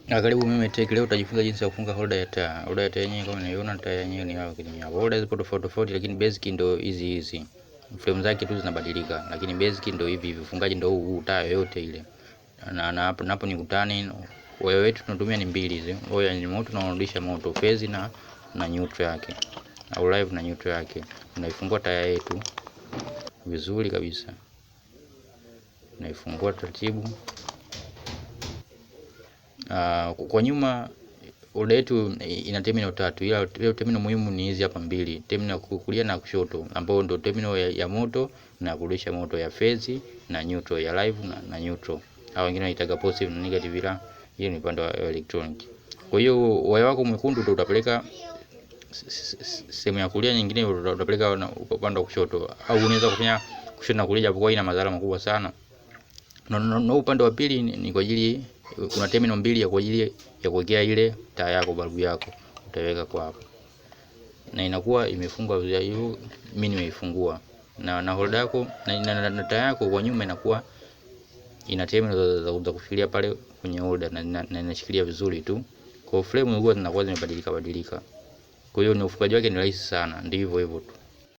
Karibu UMEME Tech. Leo utajifunza jinsi ya kufunga holder ya taa. Holder ya taa yenyewe kama unaiona, taa yenyewe ni hapo kwenye hapo. Holder zipo tofauti tofauti, lakini basic ndio hizi. Frame zake tu zinabadilika, lakini basic ndio hivi. Ufungaji ndio huu, taa yote ile. Na hapo ni utani. Waya wetu tunatumia ni mbili hizi. Waya ni moto na unarudisha moto, phase na neutral yake. Au live na neutral yake. Unaifungua taa yetu vizuri kabisa. Unaifungua taratibu. Kwa nyuma holder yetu ina terminal 3, ila terminal muhimu ni hizi hapa mbili, terminal kulia na kushoto, ambao ndio terminal ya moto na kurudisha moto, ya phase na neutral, ya live na neutral. Hao wengine wanaitaga positive na negative, ila hiyo ni upande wa electronic. Kwa hiyo waya wako mwekundu ndio utapeleka sehemu ya kulia, nyingine utapeleka upande wa kushoto, au unaweza kufanya kushoto na kulia, japokuwa ina madhara makubwa sana. Na upande wa pili ni kwa ajili, kuna terminal mbili ya kwa ajili ya kuwekea ile taa yako, balbu yako utaweka kwa hapo, na inakuwa imefungwa vizuri. Hiyo mimi nimeifungua na holder yako na taa yako kwa nyuma inakuwa ina terminal za kushikilia pale kwenye holder, na inashikilia vizuri tu. Kwa frame huwa zinakuwa zimebadilika. Kwa hiyo ni ufungaji wake ni rahisi sana, ndivyo hivyo tu.